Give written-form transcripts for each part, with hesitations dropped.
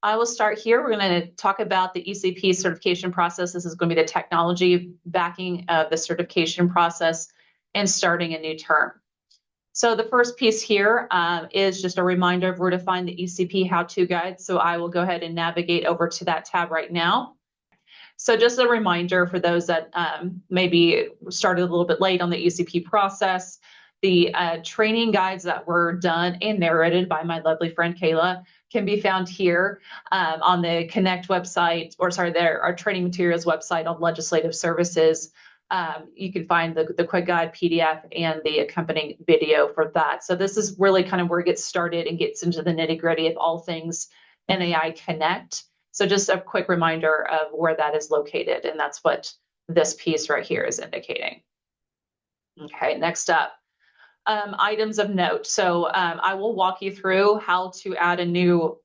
I will start here. We're going to talk about the ECP certification process. This is going to be the technology backing of the certification process and starting a new term. So the first piece here is just a reminder of where to find the ECP how-to guide. So I will go ahead and navigate over to that tab right now. So just a reminder for those that maybe started a little bit late on the ECP process, the training guides that were done and narrated by my lovely friend Kayla can be found here on the Connect website, or sorry, our training materials website on legislative services. You can find the quick guide PDF and the accompanying video for that. So this is really kind of where it gets started and gets into the nitty gritty of all things NAI Connect. So just a quick reminder of where that is located, and that's what this piece right here is indicating. Okay, next up, items of note. So I will walk you through how to add a new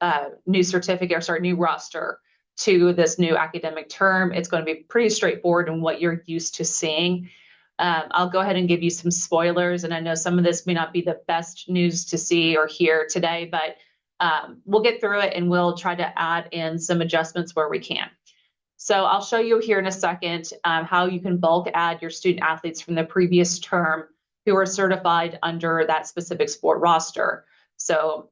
certificate, or sorry, new roster to this new academic term. It's going to be pretty straightforward in what you're used to seeing. I'll go ahead and give you some spoilers, and I know some of this may not be the best news to see or hear today, but we'll get through it and we'll try to add in some adjustments where we can. So I'll show you here in a second how you can bulk add your student athletes from the previous term who are certified under that specific sport roster. So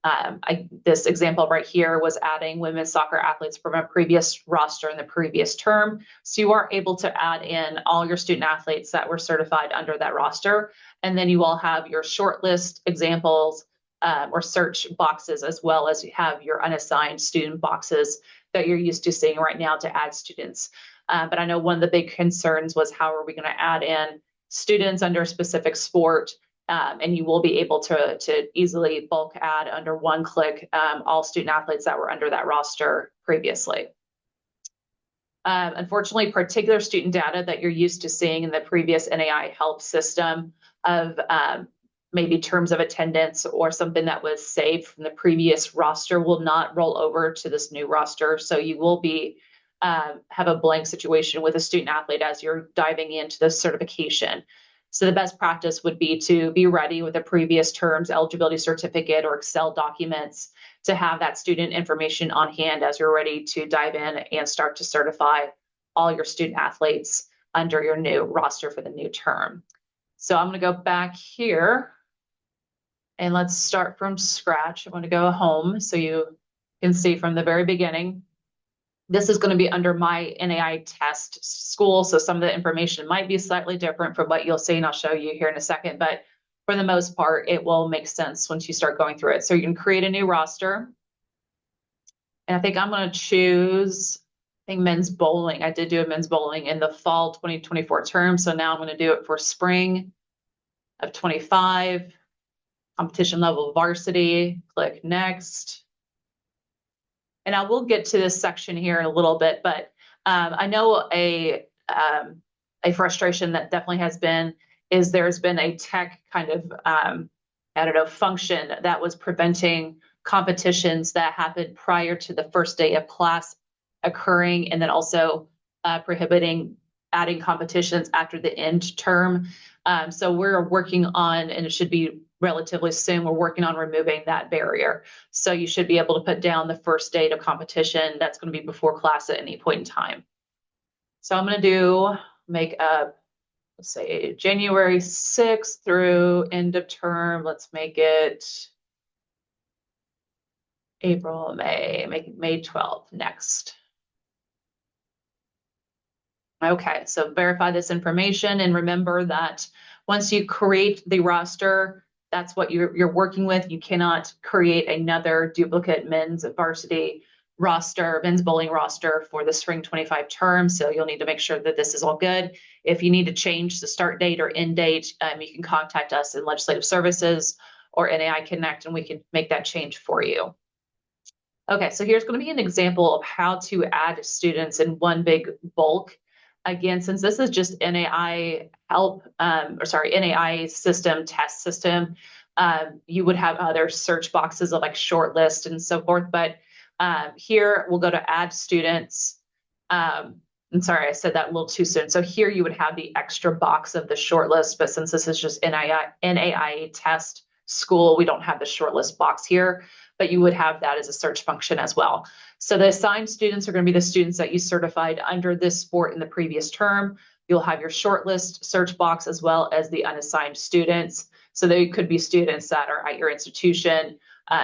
this example right here was adding women's soccer athletes from a previous roster in the previous term. So you are able to add in all your student athletes that were certified under that roster. And then you all have your shortlist examples or search boxes, as well as you have your unassigned student boxes that you're used to seeing right now to add students. But I know one of the big concerns was how are we going to add in students under a specific sport, and you will be able to easily bulk add under one click all student athletes that were under that roster previously. Unfortunately, particular student data that you're used to seeing in the previous NAI help system of maybe terms of attendance or something that was saved from the previous roster will not roll over to this new roster. So you will be have a blank situation with a student athlete as you're diving into the certification. So the best practice would be to be ready with a previous term's eligibility certificate or Excel documents to have that student information on hand as you're ready to dive in and start to certify all your student athletes under your new roster for the new term. So I'm going to go back here and let's start from scratch. I'm going to go home so you can see from the very beginning. This is going to be under my NAI test school, so some of the information might be slightly different from what you'll see, and I'll show you here in a second, but for the most part, it will make sense once you start going through it. So you can create a new roster, and I think I'm going to choose, I think men's bowling. I did do a men's bowling in the fall 2024 term, so now I'm going to do it for spring of 25, competition level varsity, click next. And I will get to this section here in a little bit, but I know a frustration that definitely has been is there's been a tech kind of, I don't know, function that was preventing competitions that happened prior to the first day of class occurring, and then also prohibiting adding competitions after the end term. So we're working on, and it should be relatively soon, we're working on removing that barrier. So you should be able to put down the first date of competition that's going to be before class at any point in time. So I'm going to make up, let's say January 6th through end of term. Let's make it April, May, make it May 12th next. Okay, so verify this information, and remember that once you create the roster, that's what you're working with. You cannot create another duplicate men's varsity roster, men's bowling roster for the spring 25 term. So you'll need to make sure that this is all good. If you need to change the start date or end date, you can contact us in Legislative Services or NAI Connect, and we can make that change for you. Okay, so here's going to be an example of how to add students in one big bulk. Again, since this is just NAI help, NAI system, test system, you would have other search boxes of like shortlist and so forth. But here we'll go to add students. I'm sorry, I said that a little too soon. So here you would have the extra box of the shortlist, but since this is just NAI test school, we don't have the shortlist box here, but you would have that as a search function as well. So the assigned students are going to be the students that you certified under this sport in the previous term. You'll have your shortlist search box as well as the unassigned students. So they could be students that are at your institution.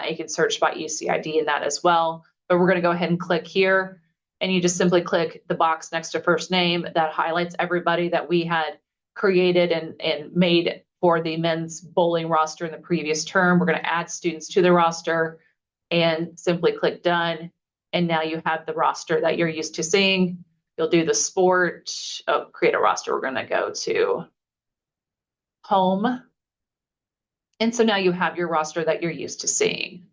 You can search by ECID in that as well. But we're going to go ahead and click here. And you just simply click the box next to first name that highlights everybody that we had created and made for the men's bowling roster in the previous term. We're going to add students to the roster and simply click done. And now you have the roster that you're used to seeing. You'll do the sport, create a roster. We're going to go to home. And so now you have your roster that you're used to seeing.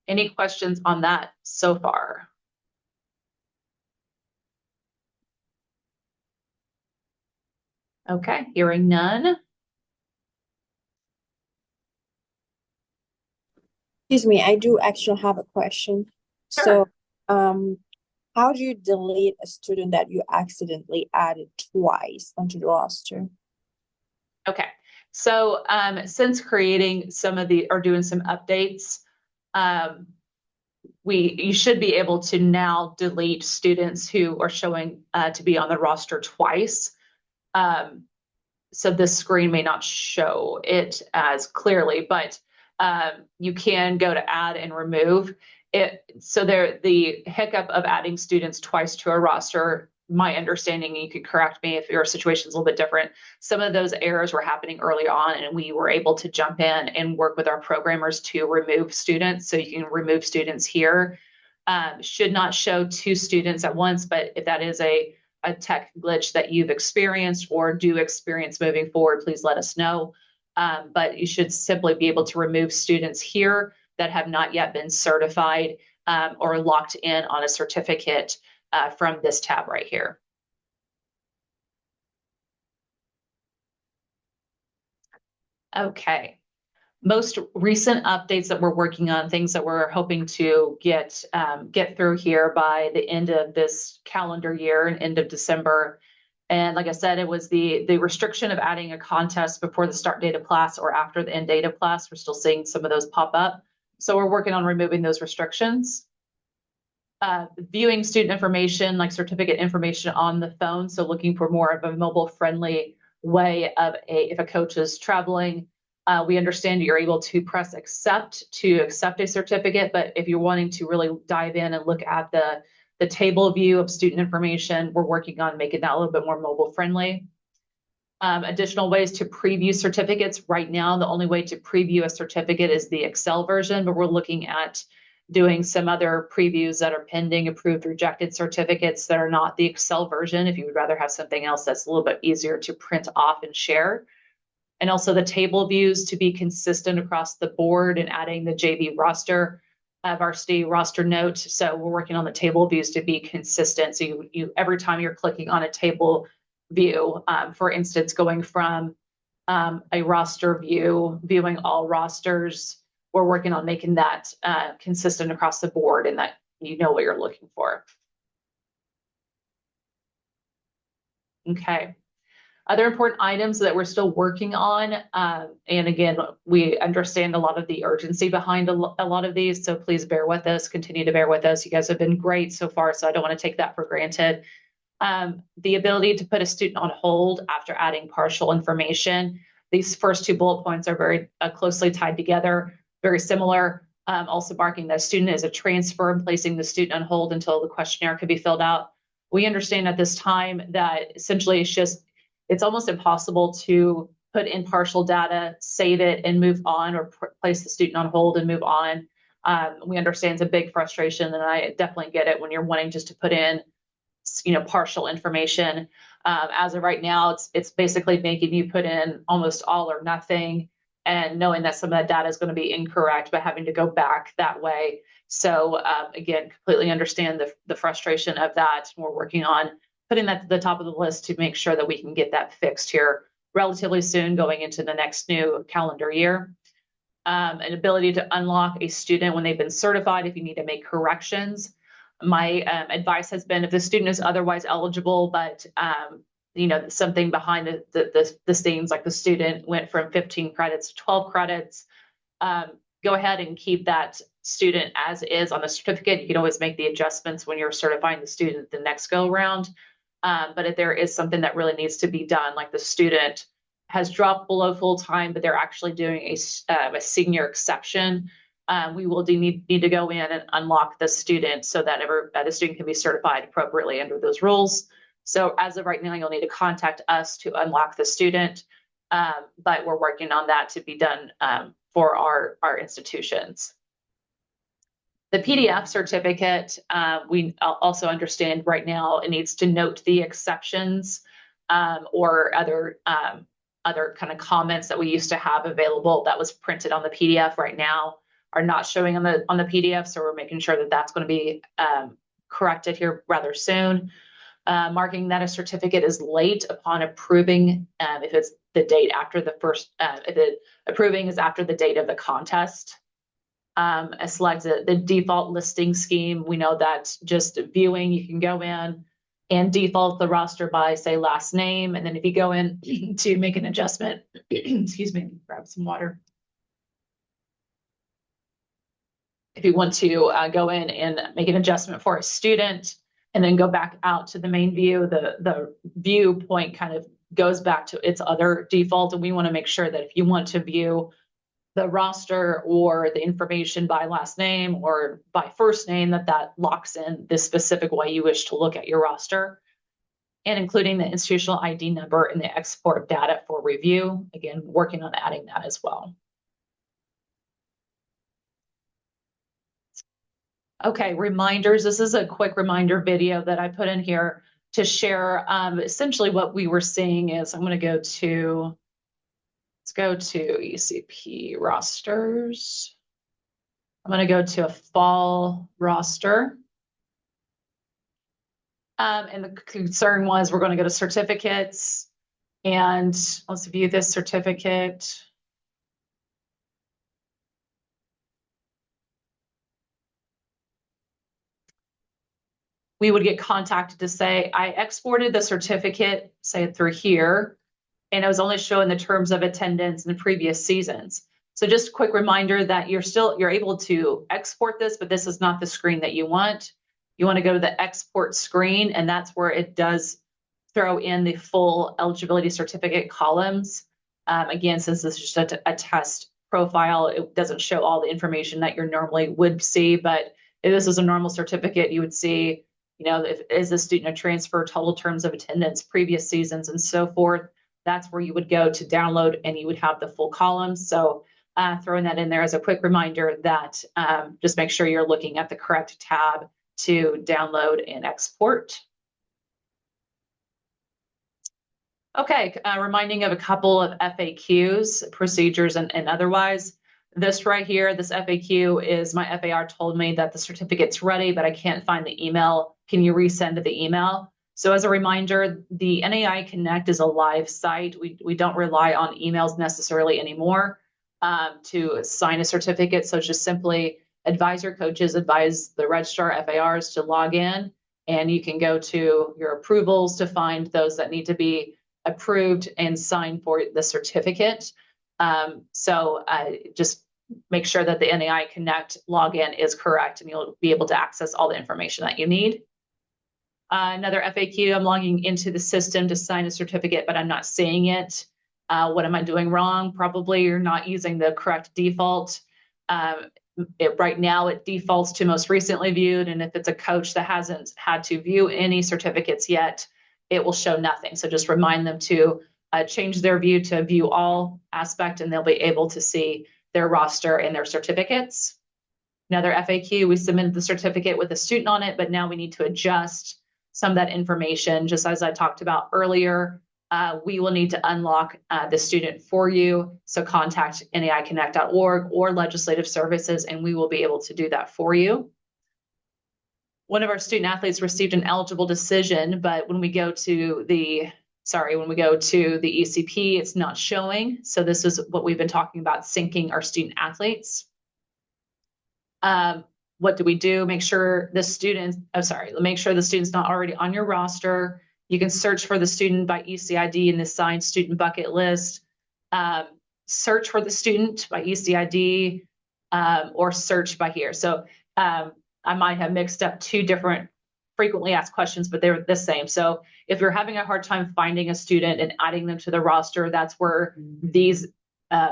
Any questions on that so far? Okay, hearing none. Excuse me, I do actually have a question. Sure. So, how do you delete a student that you accidentally added twice onto the roster? Okay, so since creating some of the or doing some updates, you should be able to now delete students who are showing to be on the roster twice. So this screen may not show it as clearly, but you can go to add and remove it. So the hiccup of adding students twice to a roster, my understanding, you could correct me if your situation is a little bit different. Some of those errors were happening early on, and we were able to jump in and work with our programmers to remove students. So you can remove students here. Should not show two students at once, but if that is a tech glitch that you've experienced or do experience moving forward, please let us know. But you should simply be able to remove students here that have not yet been certified or locked in on a certificate from this tab right here. Okay. Most recent updates that we're working on, things that we're hoping to get through here by the end of this calendar year and end of December. And like I said, it was the restriction of adding a contest before the start date of class or after the end date of class. We're still seeing some of those pop up. So we're working on removing those restrictions. Viewing student information, like certificate information on the phone. So looking for more of a mobile friendly way of if a coach is traveling, we understand you're able to press accept to accept a certificate, but if you're wanting to really dive in and look at the table view of student information, we're working on making that a little bit more mobile friendly. Additional ways to preview certificates. Right now, the only way to preview a certificate is the Excel version, but we're looking at doing some other previews that are pending, approved, rejected certificates that are not the Excel version. If you would rather have something else that's a little bit easier to print off and share. And also the table views to be consistent across the board and adding the JV roster, varsity roster note. So we're working on the table views to be consistent. So you every time you're clicking on a table view, for instance, going from a roster view, viewing all rosters, we're working on making that consistent across the board and that you know what you're looking for. Okay. Other important items that we're still working on, and again, we understand a lot of the urgency behind a lot of these, so please bear with us, continue to bear with us. You guys have been great so far, so I don't want to take that for granted. The ability to put a student on hold after adding partial information. These first two bullet points are very closely tied together, very similar. Also marking that a student is a transfer and placing the student on hold until the questionnaire can be filled out. We understand at this time that essentially it's almost impossible to put in partial data, save it, and move on, or place the student on hold and move on. We understand it's a big frustration, and I definitely get it when you're wanting just to put in, partial information. As of right now, it's basically making you put in almost all or nothing, and knowing that some of that data is going to be incorrect, but having to go back that way. So again, completely understand the frustration of that. We're working on putting that to the top of the list to make sure that we can get that fixed here relatively soon going into the next new calendar year. An ability to unlock a student when they've been certified if you need to make corrections. My advice has been if the student is otherwise eligible, but something behind the scenes, like the student went from 15 credits to 12 credits, go ahead and keep that student as is on the certificate. You can always make the adjustments when you're certifying the student the next go around. But if there is something that really needs to be done, like the student has dropped below full time, but they're actually doing a senior exception, we will need to go in and unlock the student so that the student can be certified appropriately under those rules. So as of right now, you'll need to contact us to unlock the student, but we're working on that to be done for our institutions. The PDF certificate, we also understand right now it needs to note the exceptions or other kind of comments that we used to have available that was printed on the PDF right now are not showing on the PDF. So we're making sure that that's going to be corrected here rather soon. Marking that a certificate is late upon approving if it's the date after the first, if the approving is after the date of the contest. Select the default listing scheme. We know that just viewing, you can go in and default the roster by, say, last name. And then if you go in to make an adjustment, excuse me, grab some water. If you want to go in and make an adjustment for a student and then go back out to the main view, the viewpoint kind of goes back to its other default. And we want to make sure that if you want to view the roster or the information by last name or by first name, that locks in the specific way you wish to look at your roster, and including the institutional ID number in the export data for review. Again, working on adding that as well. Okay, reminders. This is a quick reminder video that I put in here to share. Essentially what we were seeing is, I'm going to go to, let's go to ECP rosters. I'm going to go to a fall roster. And the concern was we're going to go to certificates, and let's view this certificate. We would get contacted to say, I exported the certificate, say through here, and it was only showing the terms of attendance in the previous seasons. So just a quick reminder that you're able to export this, but this is not the screen that you want. You want to go to the export screen, and that's where it does throw in the full eligibility certificate columns. Again, since this is just a test profile, it doesn't show all the information that you normally would see, but if this is a normal certificate, you would see, you know, if is a student a transfer, total terms of attendance, previous seasons, and so forth. That's where you would go to download, and you would have the full columns. So throwing that in there as a quick reminder that just make sure you're looking at the correct tab to download and export. Okay, reminding of a couple of FAQs, procedures, and otherwise. This right here, this FAQ is my FAR told me that the certificate's ready, but I can't find the email. Can you resend the email? So as a reminder, the NAI Connect is a live site. We don't rely on emails necessarily anymore to sign a certificate. So it's just simply advisor coaches advise the registrar FARs to log in, and you can go to your approvals to find those that need to be approved and signed for the certificate. So just make sure that the NAI Connect login is correct, and you'll be able to access all the information that you need. Another FAQ, I'm logging into the system to sign a certificate, but I'm not seeing it. What am I doing wrong? Probably you're not using the correct default. Right now it defaults to most recently viewed, and if it's a coach that hasn't had to view any certificates yet, it will show nothing. So just remind them to change their view to view all aspect, and they'll be able to see their roster and their certificates. Another FAQ, we submitted the certificate with a student on it, but now we need to adjust some of that information. Just as I talked about earlier, we will need to unlock the student for you. So contact naiconnect.org or Legislative Services, and we will be able to do that for you. One of our student athletes received an eligible decision, but when we go to the ECP, it's not showing. So this is what we've been talking about, syncing our student athletes. What do we do? Make sure the student's not already on your roster. You can search for the student by ECID in the assigned student bucket list. Search for the student by ECID. or search by here. So I might have mixed up two different frequently asked questions, but they're the same. So if you're having a hard time finding a student and adding them to the roster, that's where these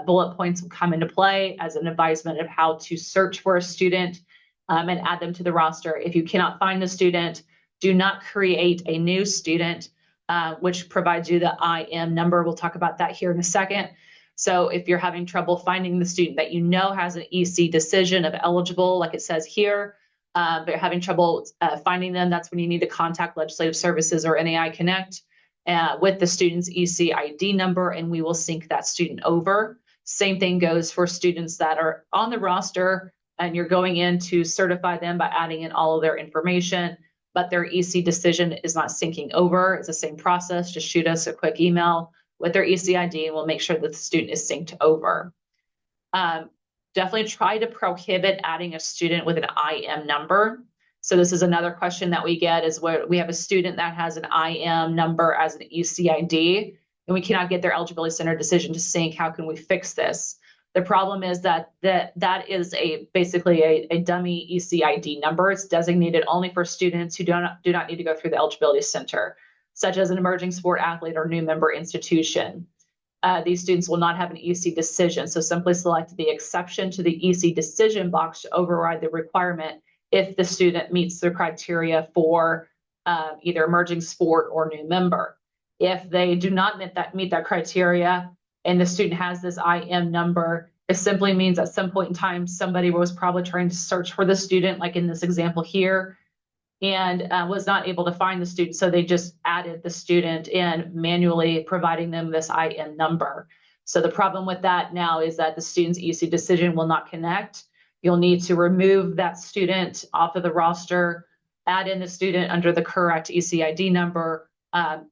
bullet points will come into play as an advisement of how to search for a student and add them to the roster. If you cannot find the student, do not create a new student, which provides you the IM number. We'll talk about that here in a second. So if you're having trouble finding the student that you know has an EC decision of eligible, like it says here, but you're having trouble finding them, that's when you need to contact Legislative Services or NAI Connect with the student's EC ID number, and we will sync that student over. Same thing goes for students that are on the roster and you're going in to certify them by adding in all of their information, but their EC decision is not syncing over. It's the same process. Just shoot us a quick email with their EC ID and we'll make sure that the student is synced over. Definitely try to prohibit adding a student with an IM number. So this is another question that we get is where we have a student that has an IM number as an EC ID and we cannot get their eligibility center decision to sync. How can we fix this? The problem is that is basically a dummy EC ID number. It's designated only for students who do not need to go through the eligibility center, such as an emerging sport athlete or new member institution. These students will not have an EC decision. So simply select the exception to the EC decision box to override the requirement if the student meets the criteria for either emerging sport or new member. If they do not meet that criteria and the student has this IM number, it simply means at some point in time, somebody was probably trying to search for the student, like in this example here, and was not able to find the student. So they just added the student in, manually providing them this IM number. So the problem with that now is that the student's EC decision will not connect. You'll need to remove that student off of the roster, add in the student under the correct EC ID number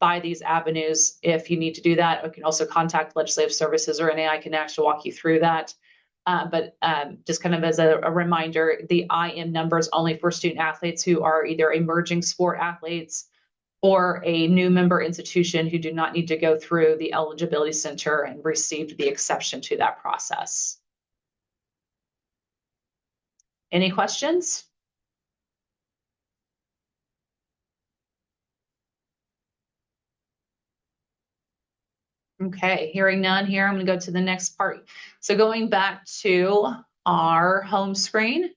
by these avenues. If you need to do that, you can also contact Legislative Services or NAI Connect to walk you through that. But just kind of as a reminder, the IM number is only for student athletes who are either emerging sport athletes or a new member institution who do not need to go through the eligibility center and received the exception to that process. Any questions? Okay, hearing none here, I'm going to go to the next part. So going back to our home screen,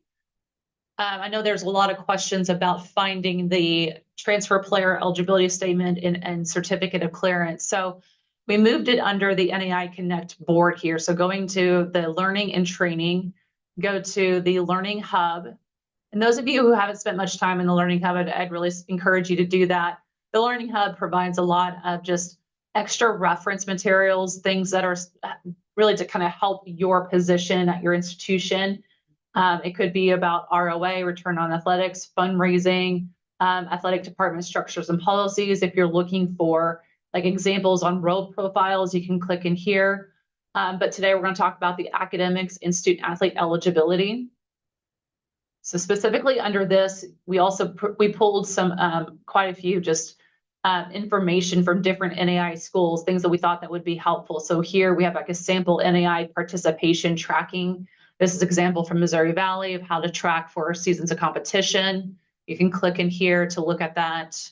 I know there's a lot of questions about finding the transfer player eligibility statement and certificate of clearance. So we moved it under the NAI Connect board here. So going to the learning and training, go to the Learning Hub. And those of you who haven't spent much time in the Learning Hub, I'd really encourage you to do that. The Learning Hub provides a lot of just extra reference materials, things that are really to kind of help your position at your institution. It could be about ROA, return on athletics, fundraising, athletic department structures and policies. If you're looking for like examples on role profiles, you can click in here. But today we're going to talk about the academics and student athlete eligibility. So specifically under this, we pulled some quite a few just information from different NAI schools, things that we thought that would be helpful. So here we have like a sample NAI participation tracking. This is an example from Missouri Valley of how to track for seasons of competition. You can click in here to look at that.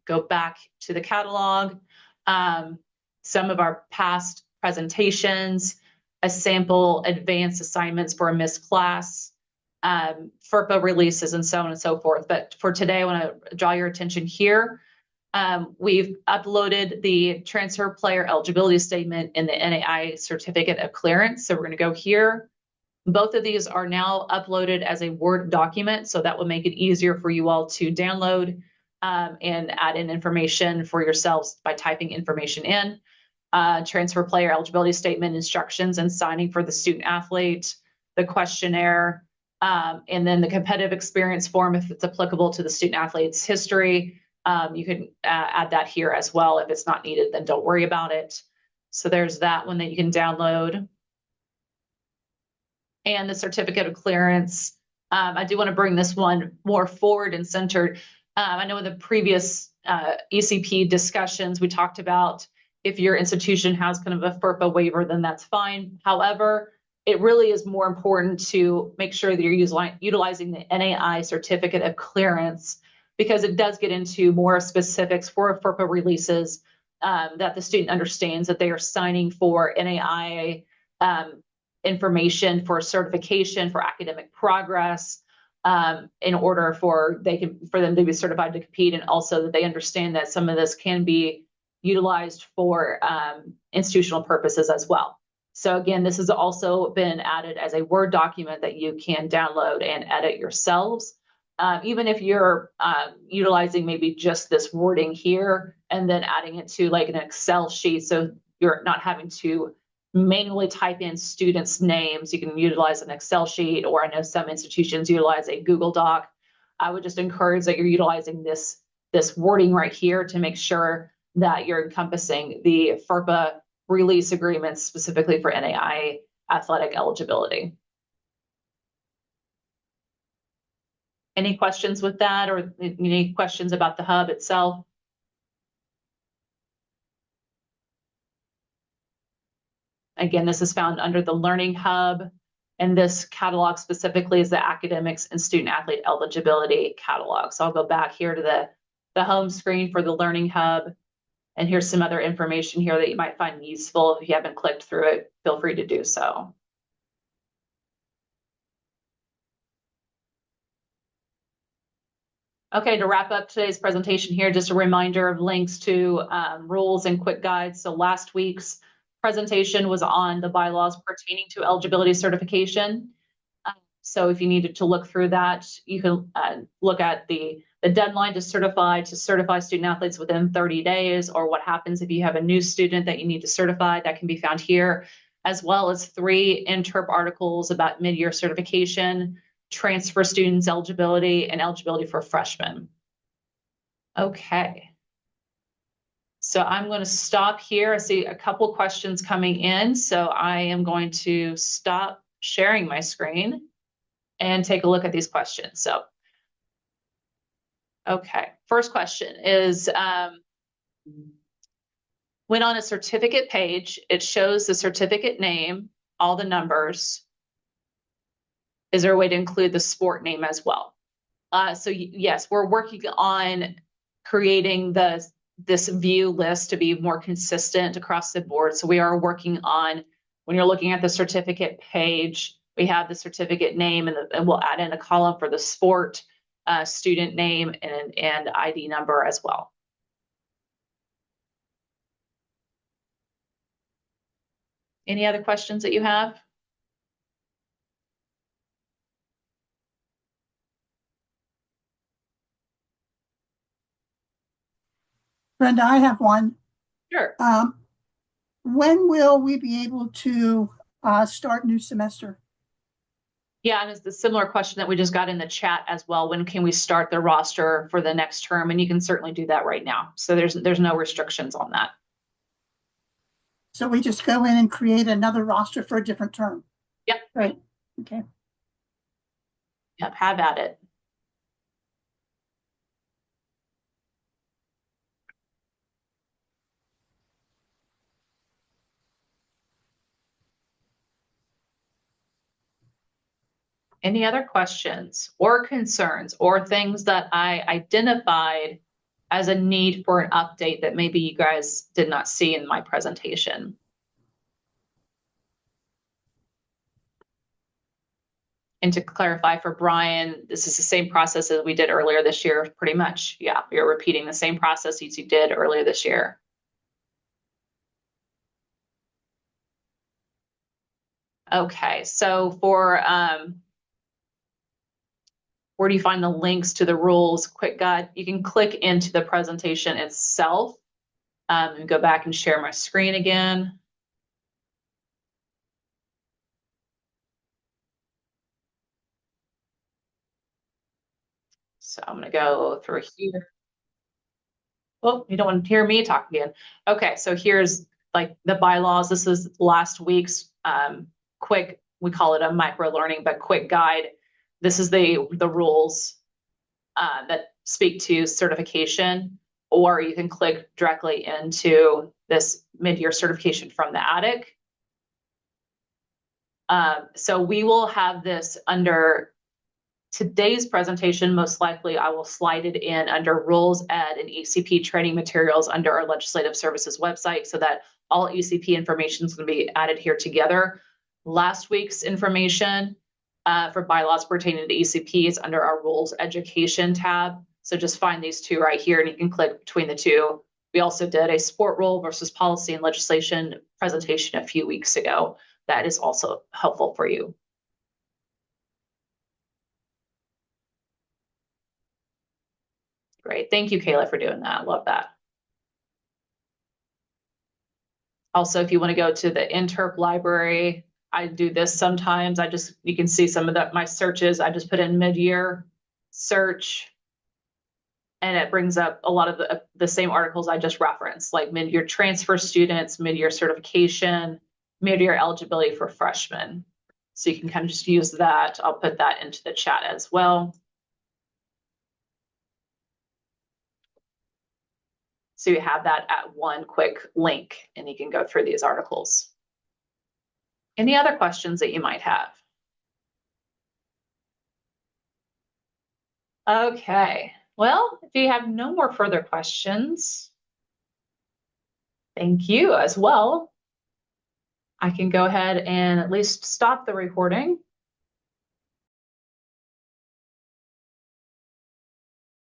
Go back to the catalog. Some of our past presentations, a sample advanced assignments for a missed class, FERPA releases, and so on and so forth. But for today, I want to draw your attention here. We've uploaded the transfer player eligibility statement in the NAI certificate of clearance. So we're going to go here. Both of these are now uploaded as a Word document, so that will make it easier for you all to download and add in information for yourselves by typing information in. Transfer player eligibility statement, instructions and signing for the student athlete, the questionnaire, and then the competitive experience form if it's applicable to the student athlete's history. You can add that here as well. If it's not needed, then don't worry about it. So there's that one that you can download. And the certificate of clearance. I do want to bring this one more forward and centered. I know in the previous ECP discussions, we talked about If your institution has kind of a FERPA waiver, then that's fine. However, it really is more important to make sure that you're utilizing the NAI certificate of clearance, because it does get into more specifics for FERPA releases, that the student understands that they are signing for NAI information for certification for academic progress, in order for them to be certified to compete, and also that they understand that some of this can be utilized for institutional purposes as well. So again, this has also been added as a Word document that you can download and edit yourselves. Even if you're utilizing maybe just this wording here and then adding it to like an Excel sheet, so you're not having to manually type in students' names, you can utilize an Excel sheet, or I know some institutions utilize a Google Doc. I would just encourage that you're utilizing this wording right here to make sure that you're encompassing the FERPA release agreements specifically for NAI athletic eligibility. Any questions with that, or any questions about the hub itself? Again, this is found under the Learning Hub, and this catalog specifically is the academics and student athlete eligibility catalog. So I'll go back here to the home screen for the Learning Hub, and here's some other information here that you might find useful. If you haven't clicked through it, feel free to do so. Okay, to wrap up today's presentation here, just a reminder of links to rules and quick guides. So last week's presentation was on the bylaws pertaining to eligibility certification. So if you needed to look through that, you can look at the deadline to certify student athletes within 30 days, or what happens if you have a new student that you need to certify. That can be found here, as well as 3 interp articles about mid-year certification, transfer students eligibility, and eligibility for freshmen. Okay. So I'm going to stop here. I see a couple questions coming in, so I am going to stop sharing my screen and take a look at these questions. So, okay, first question is, when on a certificate page, it shows the certificate name, all the numbers. Is there a way to include the sport name as well? So yes, we're working on creating this view list to be more consistent across the board. So we are working on, when you're looking at the certificate page, we have the certificate name, and we'll add in a column for the sport, student name, and ID number as well. Any other questions that you have? Brenda, I have one. Sure. When will we be able to start new semester? Yeah, and it's the similar question that we just got in the chat as well. When can we start the roster for the next term? And you can certainly do that right now. So there's no restrictions on that. So we just go in and create another roster for a different term? Yep. Right. Okay. Yep, have at it. Any other questions or concerns or things that I identified as a need for an update that maybe you guys did not see in my presentation? And to clarify for Brian, this is the same process as we did earlier this year, pretty much. Yeah, you're repeating the same processes you did earlier this year. Okay, so for where do you find the links to the rules quick guide? You can click into the presentation itself, and go back and share my screen again. So I'm going to go through here. Oh, you don't want to hear me talk again. Okay, so here's like the bylaws. This is last week's quick, we call it a micro learning, but quick guide. This is the rules that speak to certification or you can click directly into this mid-year certification from the attic. So we will have this under today's presentation. Most likely I will slide it in under rules, ed, and ECP training materials under our legislative services website, so that all ECP information is going to be added here together. Last week's information for bylaws pertaining to ECP is under our rules education tab. So just find these two right here and you can click between the two. We also did a sport rule versus policy and legislation presentation a few weeks ago. That is also helpful for you. Great. Thank you, Kayla, for doing that. Love that. Also, if you want to go to the Interp library, I do this sometimes. You can see some of my searches. I just put in mid-year search, and it brings up a lot of the same articles I just referenced, like mid-year transfer students, mid-year certification, mid-year eligibility for freshmen. So you can kind of just use that. I'll put that into the chat as well. So you have that at one quick link and you can go through these articles. Any other questions that you might have? Okay, well, if you have no more further questions, thank you as well. I can go ahead and at least stop the recording.